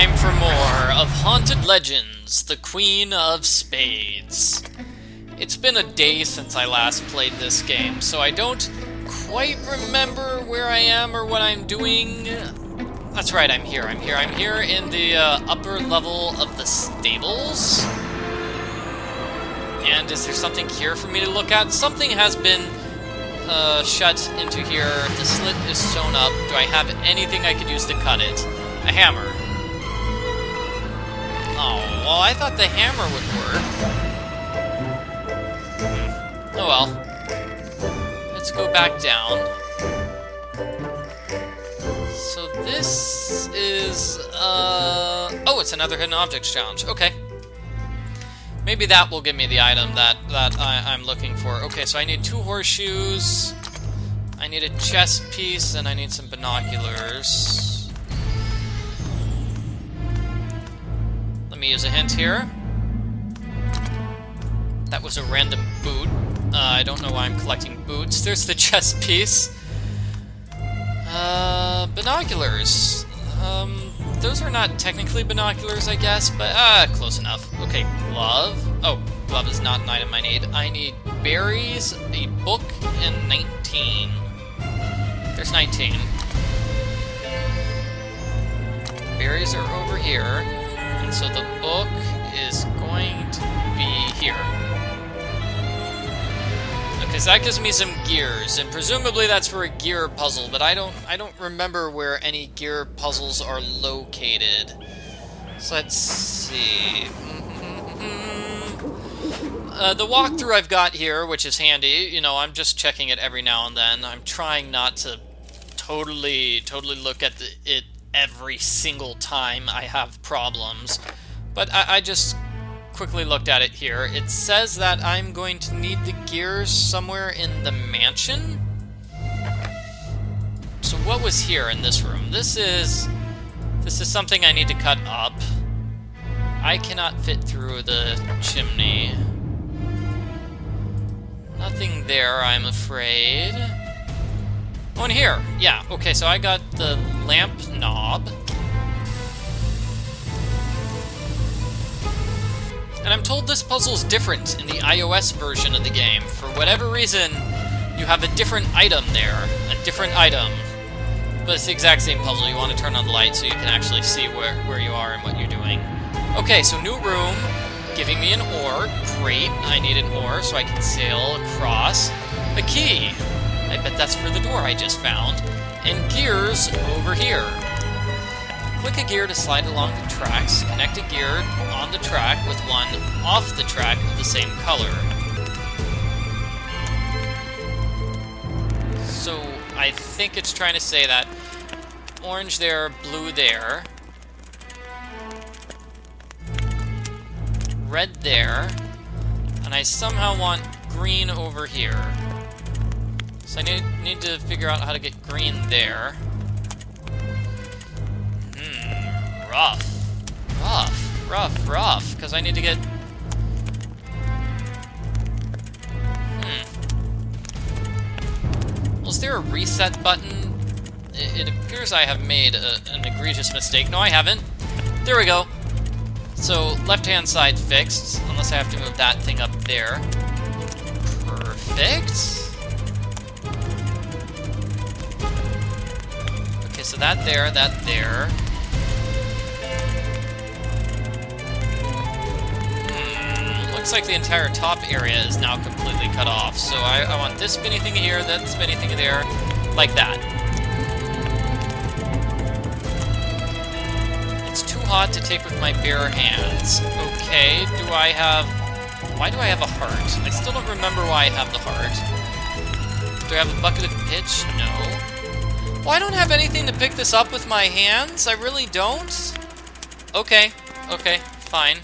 Time for more of Haunted Legends, the Queen of Spades. It's been a day since I last played this game, so I don't quite remember where I am or what I'm doing. That's right, I'm here in the upper level of the stables. And is there something here for me to look at? Something has been shut into here. The slit is sewn up. Do I have anything I could use to cut it? A hammer. Oh, well, I thought the hammer would work. Oh well. Let's go back down. So this is, oh, it's another hidden objects challenge. Okay. Maybe that will give me the item that I'm looking for. Okay, so I need 2 horseshoes, I need a chess piece, and I need some binoculars. Let me use a hint here. That was a random boot. I don't know why I'm collecting boots. There's the chess piece. Binoculars. Those are not technically binoculars, I guess, but close enough. Okay, glove. Oh, glove is not an item I need. I need berries, a book, and 19. There's 19. Berries are over here, and so the book is going to be here. Okay, so that gives me some gears, and presumably that's for a gear puzzle, but I don't remember where any gear puzzles are located. So let's see. The walkthrough I've got here, which is handy, you know, I'm just checking it every now and then. I'm trying not to totally look at it every single time I have problems, but I just quickly looked at it here. It says that I'm going to need the gears somewhere in the mansion. So what was here in this room? This is something I need to cut up. I cannot fit through the chimney. Nothing there, I'm afraid. Oh, and here. Yeah, okay, so I got the lamp knob. And I'm told this puzzle is different in the iOS version of the game. For whatever reason, you have a different item there. A different item. But it's the exact same puzzle. You want to turn on the light so you can actually see where you are and what you're doing. Okay, so new room. Giving me an oar. Great. I need an oar so I can sail across. A key. I bet that's for the door I just found. And gears over here. Click a gear to slide along the tracks. Connect a gear on the track with one off the track of the same color. So I think it's trying to say that orange there, blue there, red there, and I somehow want green over here. So I need to figure out how to get green there. Rough, because I need to get... Well, is there a reset button? It appears I have made an egregious mistake. No, I haven't. There we go. So, left-hand side fixed, unless I have to move that thing up there. Perfect. Okay, so that there. Looks like the entire top area is now completely cut off. So I want this spinny thing here, that spinny thing there, like that. It's too hot to take with my bare hands. Okay, why do I have a heart? I still don't remember why I have the heart. Do I have a bucket of pitch? No. Well, I don't have anything to pick this up with my hands. I really don't. Okay, fine.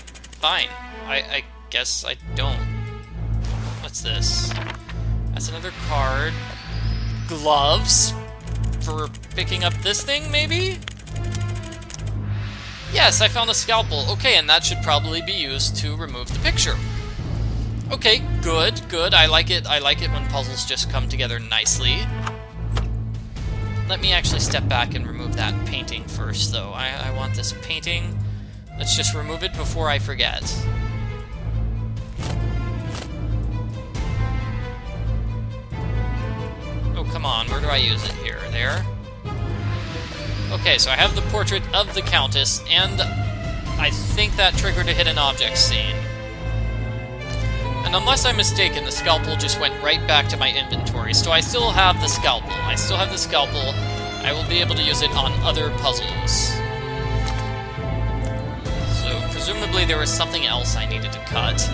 I guess I don't. What's this? That's another card. Gloves? For picking up this thing, maybe? Yes, I found a scalpel. Okay, and that should probably be used to remove the picture. Okay, good. I like it when puzzles just come together nicely. Let me actually step back and remove that painting first, though. I want this painting. Let's just remove it before I forget. Oh, come on. Where do I use it? Here. There. Okay, so I have the portrait of the Countess, and I think that triggered a hidden object scene. And unless I'm mistaken, the scalpel just went right back to my inventory. So I still have the scalpel. I will be able to use it on other puzzles. So presumably there was something else I needed to cut.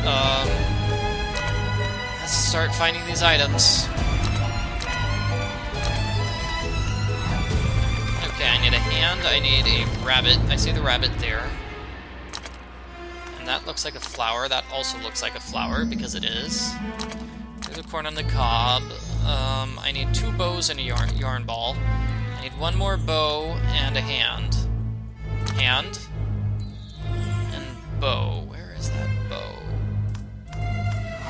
Let's start finding these items. Okay, I need a hand, I need a rabbit. I see the rabbit there. And that looks like a flower. That also looks like a flower, because it is. There's a corn on the cob. I need 2 bows and a yarn ball. I need 1 more bow and a hand. Hand. And bow. Where is that bow?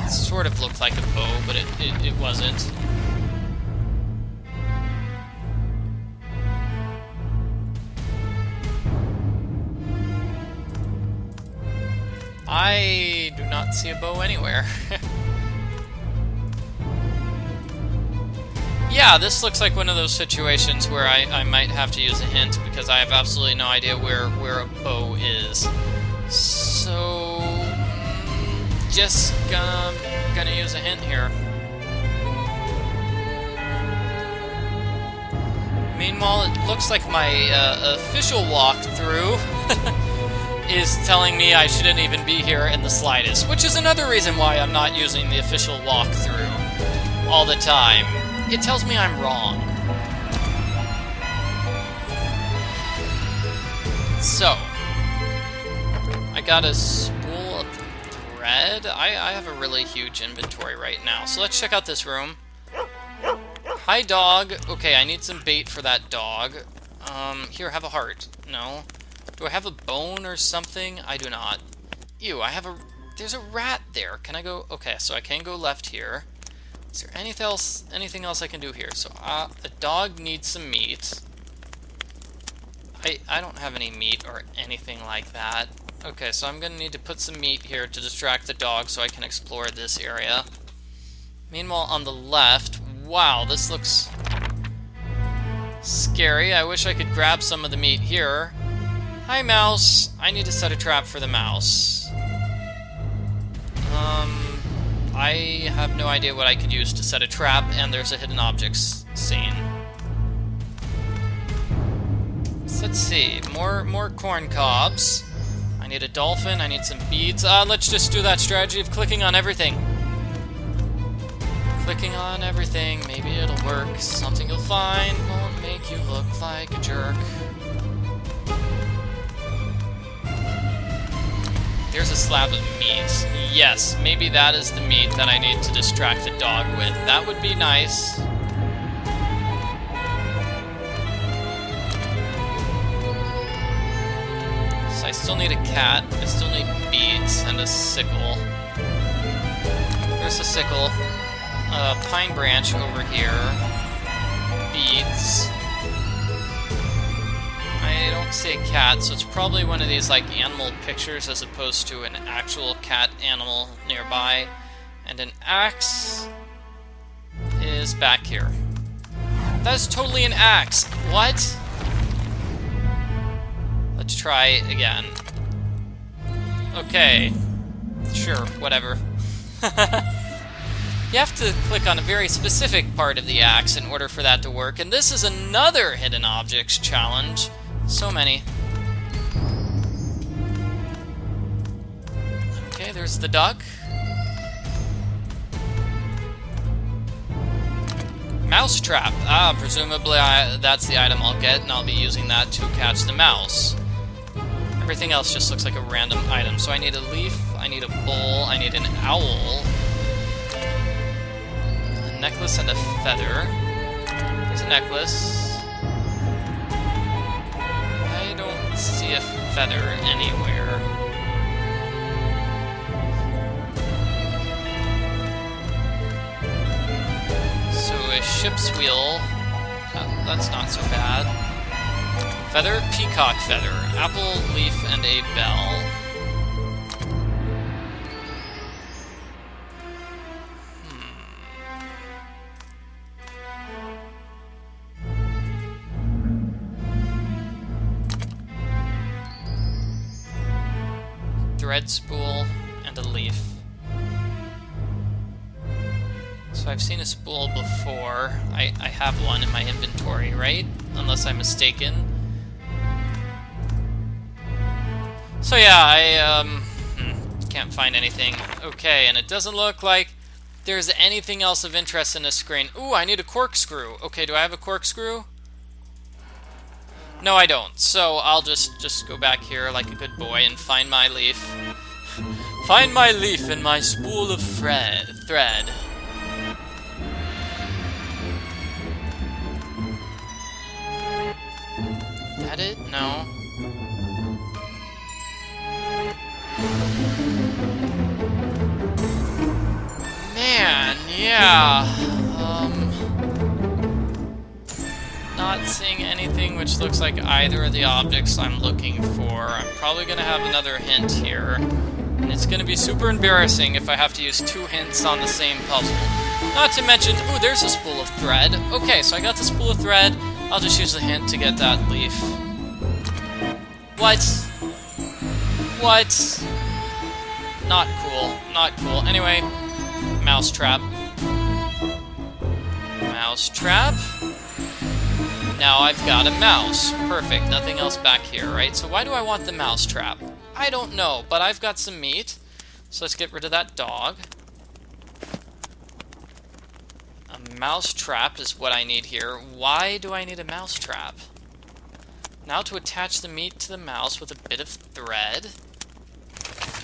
It sort of looked like a bow, but it wasn't. I do not see a bow anywhere. Yeah, this looks like one of those situations where I might have to use a hint, because I have absolutely no idea where a bow is. So, just gonna use a hint here. Meanwhile, it looks like my official walkthrough is telling me I shouldn't even be here in the slightest, which is another reason why I'm not using the official walkthrough all the time. It tells me I'm wrong. So, I got a spool of thread. I have a really huge inventory right now, so let's check out this room. Hi, dog. Okay, I need some bait for that dog. Here, have a heart. No. Do I have a bone or something? I do not. Ew, there's a rat there. Can I go? Okay, so I can go left here. Is there anything else I can do here? So, the dog needs some meat. I don't have any meat or anything like that. Okay, so I'm gonna need to put some meat here to distract the dog so I can explore this area. Meanwhile, on the left, wow, this looks scary. I wish I could grab some of the meat here. Hi, mouse. I need to set a trap for the mouse. I have no idea what I could use to set a trap, and there's a hidden objects scene. So let's see. More corn cobs. I need a dolphin. I need some beads. Let's just do that strategy of clicking on everything. Clicking on everything. Maybe it'll work. Something you'll find won't make you look like a jerk. There's a slab of meat. Yes, maybe that is the meat that I need to distract the dog with. That would be nice. So I still need a cat. I still need beads and a sickle. There's a sickle. A pine branch over here. Beads. I don't see a cat, so it's probably one of these like animal pictures as opposed to an actual cat animal nearby. And an axe is back here. That is totally an axe. What? Let's try again. Okay. Sure, whatever. You have to click on a very specific part of the axe in order for that to work, and this is another hidden objects challenge. So many. Okay, there's the duck. Mousetrap. Presumably that's the item I'll get, and I'll be using that to catch the mouse. Everything else just looks like a random item. So I need a leaf, I need a bowl, I need an owl, a necklace and a feather. There's a necklace. See a feather anywhere. So a ship's wheel. That's not so bad. Feather, peacock feather, apple, leaf, and a bell. Thread spool, and a leaf. So I've seen a spool before. I have one in my inventory, right? Unless I'm mistaken. So yeah, I can't find anything. Okay, and it doesn't look like there's anything else of interest in this screen. Ooh, I need a corkscrew. Okay, do I have a corkscrew? No, I don't. So I'll just go back here like a good boy and find my leaf. Find my leaf in my spool of thread. That it? No. Man, yeah. Not seeing anything which looks like either of the objects I'm looking for. I'm probably gonna have another hint here. And it's gonna be super embarrassing if I have to use 2 hints on the same puzzle. Not to mention, ooh, there's a spool of thread. Okay, so I got the spool of thread. I'll just use the hint to get that leaf. What? What? Not cool. Not cool. Anyway, mousetrap. Mousetrap. Now I've got a mouse. Perfect. Nothing else back here, right? So why do I want the mousetrap? I don't know, but I've got some meat. So let's get rid of that dog. A mousetrap is what I need here. Why do I need a mousetrap? Now to attach the meat to the mouse with a bit of thread.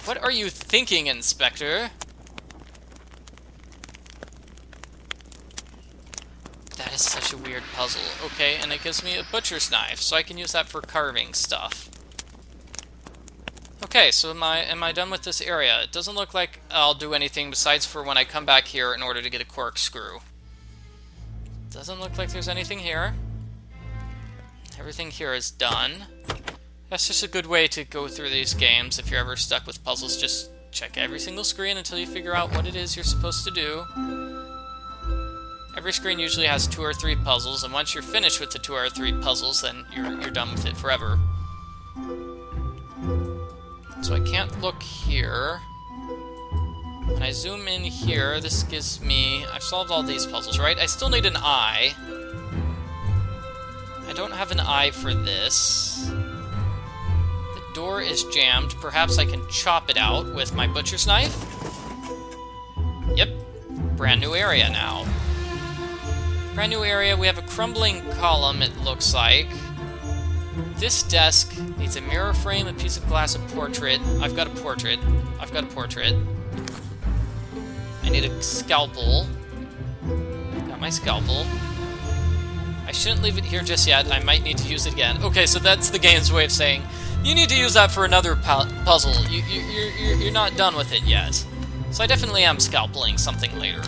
What are you thinking, Inspector? That is such a weird puzzle. Okay, and it gives me a butcher's knife, so I can use that for carving stuff. Okay, so am I done with this area? It doesn't look like I'll do anything besides for when I come back here in order to get a corkscrew. Doesn't look like there's anything here. Everything here is done. That's just a good way to go through these games. If you're ever stuck with puzzles, just check every single screen until you figure out what it is you're supposed to do. Every screen usually has 2 or 3 puzzles, and once you're finished with the 2 or 3 puzzles, then you're done with it forever. So I can't look here. When I zoom in here, this gives me... I've solved all these puzzles, right? I still need an eye. I don't have an eye for this. The door is jammed. Perhaps I can chop it out with my butcher's knife? Yep. Brand new area now. Brand new area. We have a crumbling column, it looks like. This desk needs a mirror frame, a piece of glass, a portrait. I've got a portrait. I've got a portrait. I need a scalpel. Got my scalpel. I shouldn't leave it here just yet. I might need to use it again. Okay, so that's the game's way of saying, you need to use that for another puzzle. You're not done with it yet. So I definitely am scalpeling something later.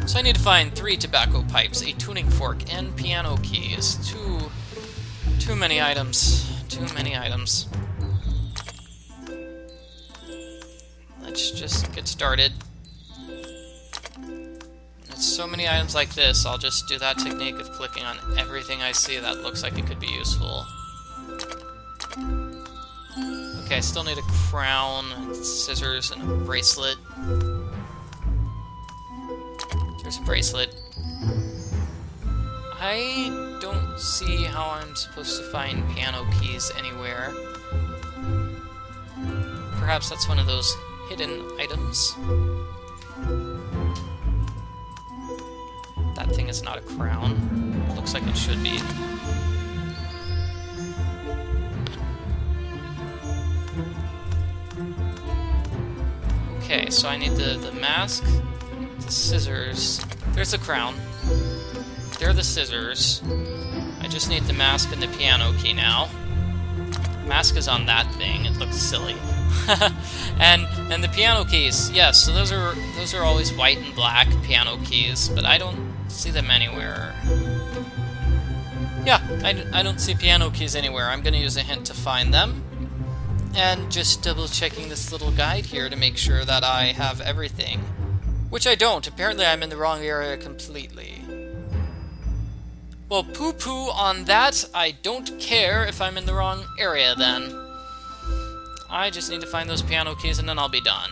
So I need to find 3 tobacco pipes, a tuning fork, and piano keys. Too many items. Too many items. Let's just get started. With so many items like this, I'll just do that technique of clicking on everything I see that looks like it could be useful. Okay, I still need a crown, scissors, and a bracelet. There's a bracelet. I don't see how I'm supposed to find piano keys anywhere. Perhaps that's one of those hidden items. That thing is not a crown. It looks like it should be. Okay, so I need the mask, the scissors. There's the crown. There are the scissors. I just need the mask and the piano key now. Mask is on that thing. It looks silly. and the piano keys. Yes, so those are always white and black piano keys, but I don't see them anywhere. Yeah, I don't see piano keys anywhere. I'm going to use a hint to find them. And just double checking this little guide here to make sure that I have everything. Which I don't. Apparently I'm in the wrong area completely. Well, poo-poo on that. I don't care if I'm in the wrong area then. I just need to find those piano keys and then I'll be done.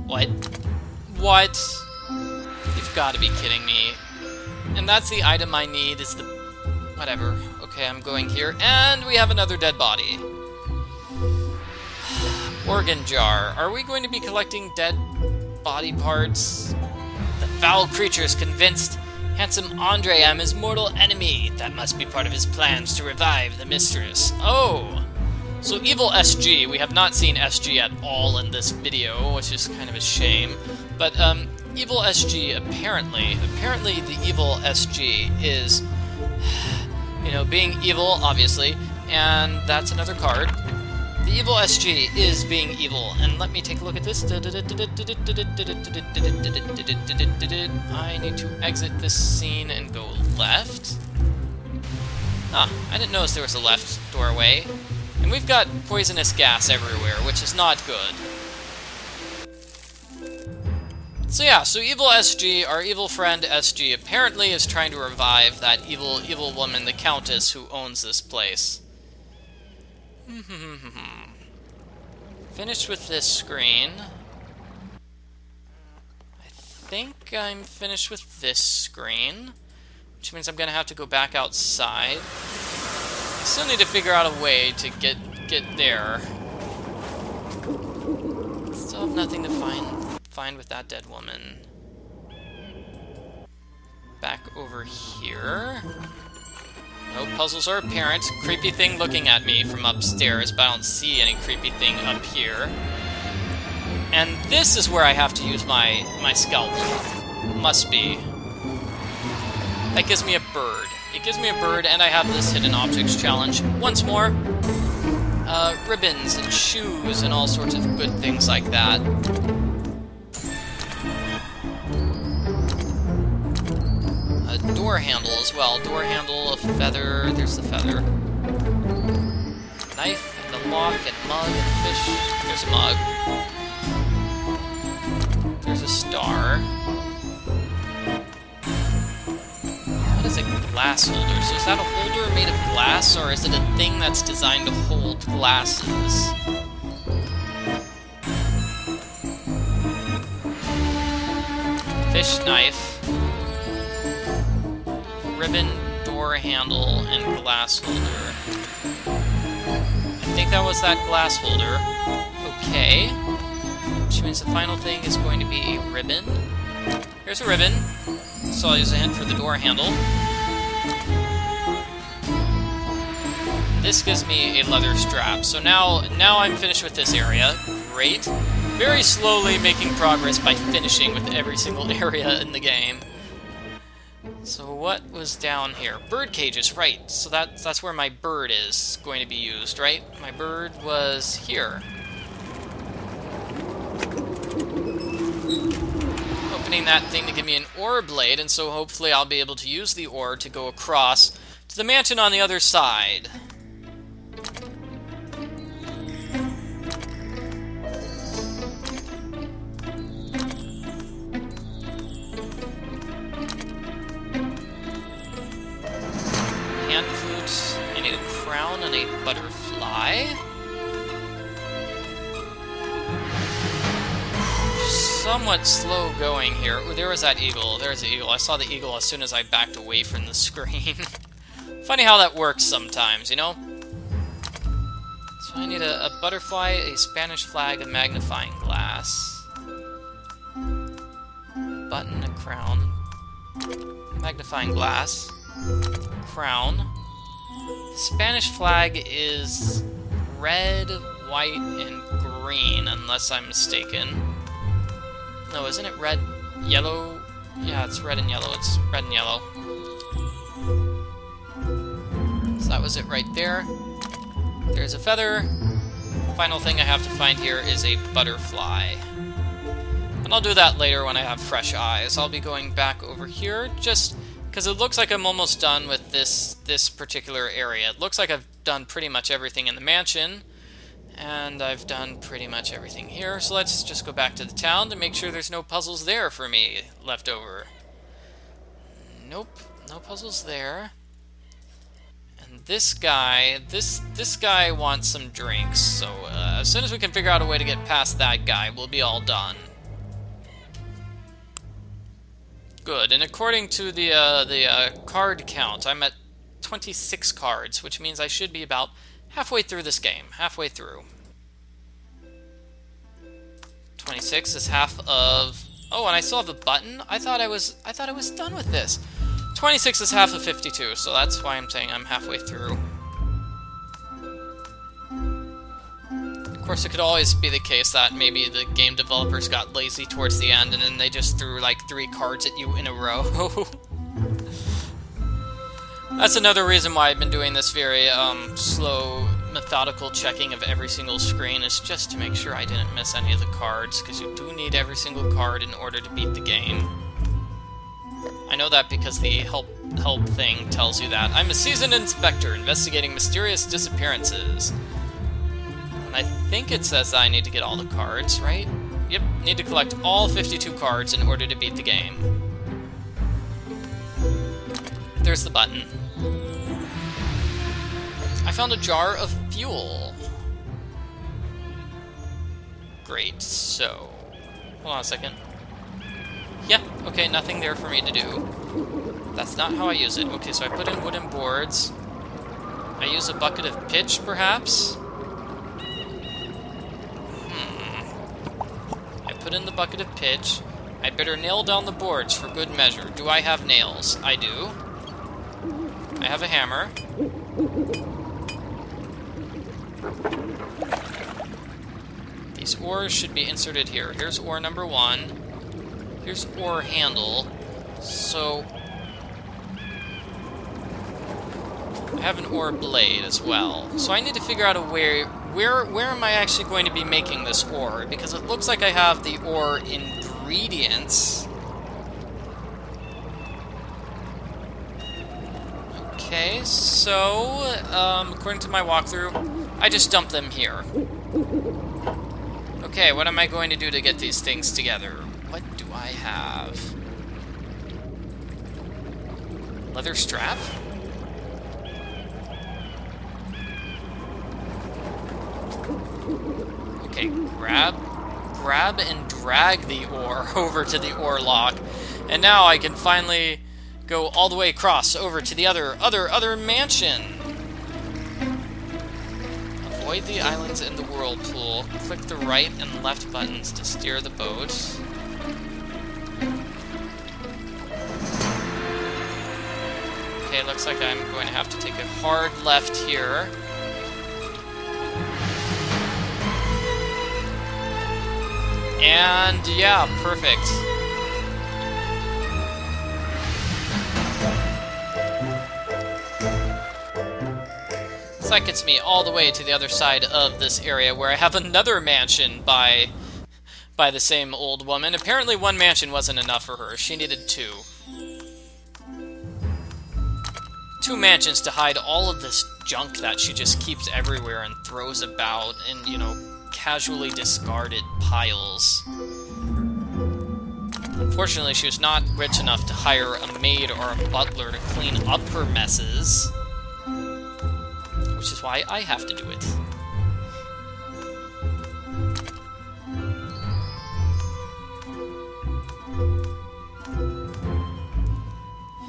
What? What? You've got to be kidding me. And that's the item I need, is the... Whatever. Okay, I'm going here. And we have another dead body. Organ jar. Are we going to be collecting dead body parts? The foul creature is convinced handsome Andre am his mortal enemy. That must be part of his plans to revive the mistress. Oh! So evil SG. We have not seen SG at all in this video, which is kind of a shame. But, evil SG, apparently the evil SG is, you know, being evil, obviously, and that's another card. The evil SG is being evil, and let me take a look at this. I need to exit this scene and go left. Ah, I didn't notice there was a left doorway. And we've got poisonous gas everywhere, which is not good. So yeah, so evil SG, our evil friend SG, apparently is trying to revive that evil woman, the Countess, who owns this place. Finished with this screen. I think I'm finished with this screen, which means I'm gonna have to go back outside. I still need to figure out a way to get there. Still have nothing to find with that dead woman. Back over here. No puzzles are apparent. Creepy thing looking at me from upstairs, but I don't see any creepy thing up here. And this is where I have to use my scalpel. Must be. That gives me a bird. It gives me a bird, and I have this hidden objects challenge once more. Ribbons and shoes and all sorts of good things like that. A door handle as well. Door handle, a feather. There's the feather. Knife and the lock and mug and fish. There's a mug. There's a star. What is a glass holder? So is that a holder made of glass, or is it a thing that's designed to hold glasses? Fish knife. Ribbon, door handle, and glass holder. I think that was that glass holder. Okay. Which means the final thing is going to be a ribbon. Here's a ribbon. So I'll use a hint for the door handle. This gives me a leather strap. So now I'm finished with this area. Great. Very slowly making progress by finishing with every single area in the game. So what was down here? Bird cages, right. So that's where my bird is going to be used, right? My bird was here. Opening that thing to give me an OAR blade, and so hopefully I'll be able to use the OAR to go across to the mansion on the other side. Hand flute, I need a crown and a butterfly. Somewhat slow going here. Ooh, there was that eagle. There's the eagle. I saw the eagle as soon as I backed away from the screen. Funny how that works sometimes, you know? So I need a butterfly, a Spanish flag, a magnifying glass. Button, a crown. Magnifying glass. Crown. The Spanish flag is red, white, and green, unless I'm mistaken. No, isn't it red, yellow? Yeah, it's red and yellow. It's red and yellow. So that was it right there. There's a feather. final thing I have to find here is a butterfly. And I'll do that later when I have fresh eyes. I'll be going back over here just because it looks like I'm almost done with this particular area. It looks like I've done pretty much everything in the mansion, and I've done pretty much everything here. So let's just go back to the town to make sure there's no puzzles there for me left over. Nope, no puzzles there. And this guy wants some drinks, so as soon as we can figure out a way to get past that guy, we'll be all done. Good, and according to the card count, I'm at 26 cards, which means I should be about halfway through this game. Halfway through. 26 is half of... Oh, and I still have a button? I thought I was done with this. 26 is half of 52, so that's why I'm saying I'm halfway through. Of course, it could always be the case that maybe the game developers got lazy towards the end and then they just threw like 3 cards at you in a row. That's another reason why I've been doing this very slow, methodical checking of every single screen, is just to make sure I didn't miss any of the cards, because you do need every single card in order to beat the game. I know that because the help thing tells you that. I'm a seasoned inspector investigating mysterious disappearances. I think it says that I need to get all the cards, right? Yep, need to collect all 52 cards in order to beat the game. There's the button. I found a jar of fuel. Great, so... Hold on a second. Yeah, okay, nothing there for me to do. That's not how I use it. Okay, so I put in wooden boards. I use a bucket of pitch, perhaps? Put in the bucket of pitch. I better nail down the boards for good measure. Do I have nails? I do. I have a hammer. These ores should be inserted here. Here's ore number 1. Here's ore handle. So... I have an ore blade as well. So I need to figure out a way... Where am I actually going to be making this ore? Because it looks like I have the ore ingredients. Okay, so, according to my walkthrough, I just dump them here. Okay, what am I going to do to get these things together? What do I have? Leather strap? Okay, grab and drag the ore over to the ore lock, and now I can finally go all the way across over to the other mansion. Avoid the islands in the whirlpool. Click the right and left buttons to steer the boat. Okay, looks like I'm going to have to take a hard left here. And yeah, perfect. So that gets me all the way to the other side of this area where I have another mansion by the same old woman. Apparently 1 mansion wasn't enough for her. She needed 2. 2 mansions to hide all of this junk that she just keeps everywhere and throws about in, you know, casually discarded piles. Unfortunately, she was not rich enough to hire a maid or a butler to clean up her messes, which is why I have to do it.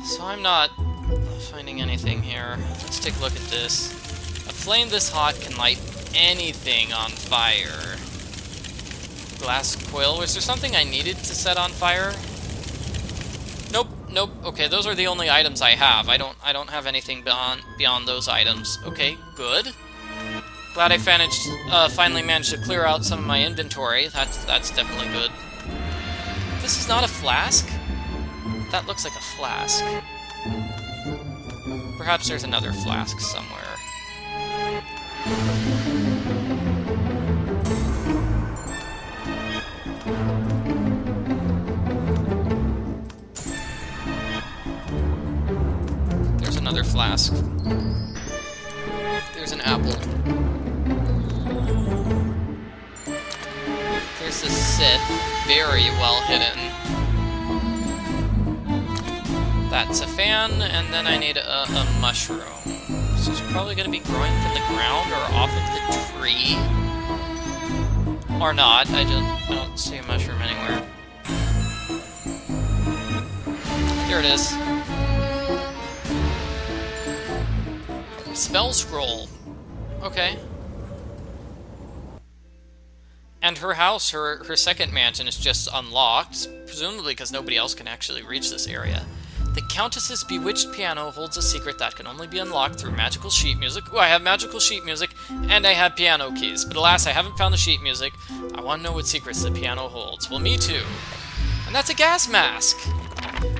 So I'm not finding anything here. Let's take a look at this. A flame this hot can light anything on fire. Glass coil. Was there something I needed to set on fire? Nope, nope. Okay, those are the only items I have. I don't have anything beyond those items. Okay, good. Glad I finally managed to clear out some of my inventory. That's definitely good. This is not a flask? That looks like a flask. Perhaps there's another flask somewhere. another flask. There's an apple. There's a sip, very well hidden. That's a fan, and then I need a mushroom. This is probably going to be growing from the ground or off of the tree. Or not, I don't see a mushroom anywhere. Here it is. Spell scroll. Okay. And her house, her second mansion, is just unlocked, presumably because nobody else can actually reach this area. The Countess's bewitched piano holds a secret that can only be unlocked through magical sheet music. Oh, I have magical sheet music, and I have piano keys, but alas, I haven't found the sheet music. I want to know what secrets the piano holds. Well, me too. And that's a gas mask!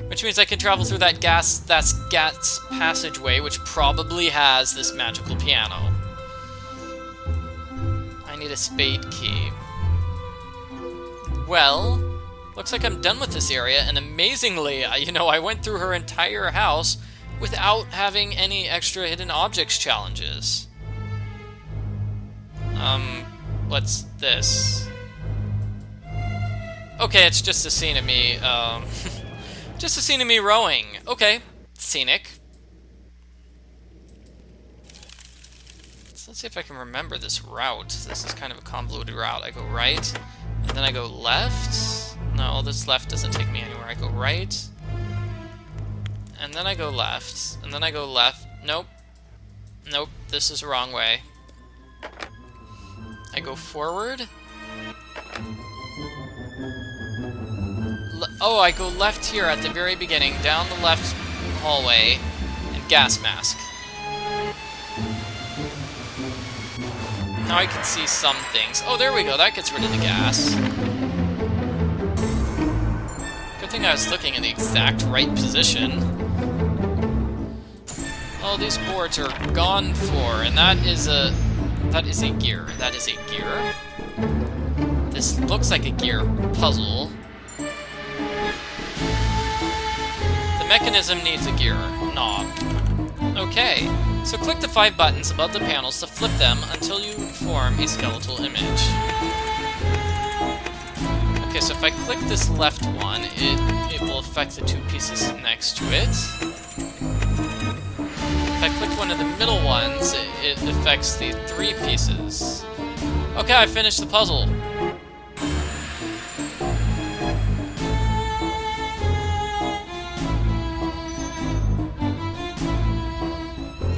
Which means I can travel through that gas passageway, which probably has this magical piano. I need a spade key. Well, looks like I'm done with this area, and amazingly, I went through her entire house without having any extra hidden objects challenges. What's this? Okay, it's just a scene of me, just a scene of me rowing. Okay, scenic. So let's see if I can remember this route. This is kind of a convoluted route. I go right, and then I go left. No, this left doesn't take me anywhere. I go right, and then I go left, and then I go left. Nope. Nope, this is the wrong way. I go forward. Oh, I go left here at the very beginning, down the left hallway, and gas mask. Now I can see some things. Oh, there we go, that gets rid of the gas. Good thing I was looking in the exact right position. Oh, these boards are gone for, and that is a gear. That is a gear. This looks like a gear puzzle. The mechanism needs a gear knob. Okay, so click the 5 buttons above the panels to flip them until you form a skeletal image. Okay, so if I click this left one, it will affect the 2 pieces next to it. If I click one of the middle ones, it affects the 3 pieces. Okay, I finished the puzzle.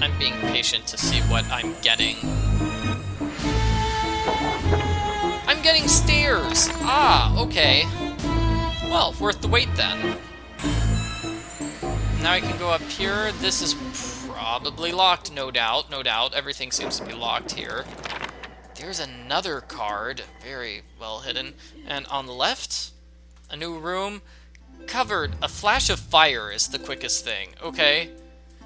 I'm being patient to see what I'm getting. I'm getting stairs! Ah, okay. Well, worth the wait then. Now I can go up here. This is probably locked, no doubt, no doubt. Everything seems to be locked here. There's another card, very well hidden. And on the left, a new room. Covered, a flash of fire is the quickest thing. Okay.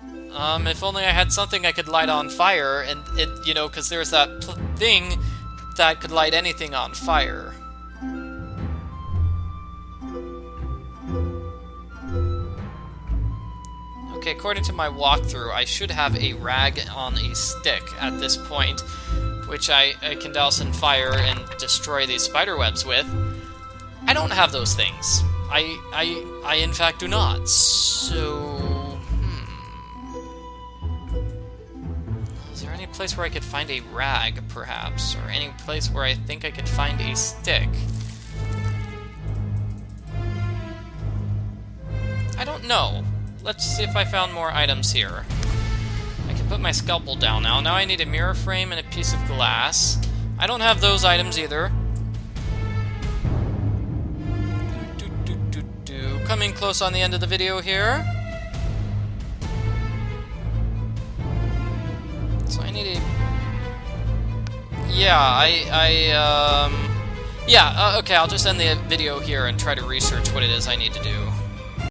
If only I had something I could light on fire, and because there's that thing that could light anything on fire. Okay, according to my walkthrough, I should have a rag on a stick at this point, which I can douse in fire and destroy these spider webs with. I don't have those things. I in fact do not. So, is there any place where I could find a rag, perhaps? Or any place where I think I could find a stick? I don't know. Let's see if I found more items here. I can put my scalpel down now. Now I need a mirror frame and a piece of glass. I don't have those items either. Coming close on the end of the video here. So I need a... Yeah, okay, I'll just end the video here and try to research what it is I need to do.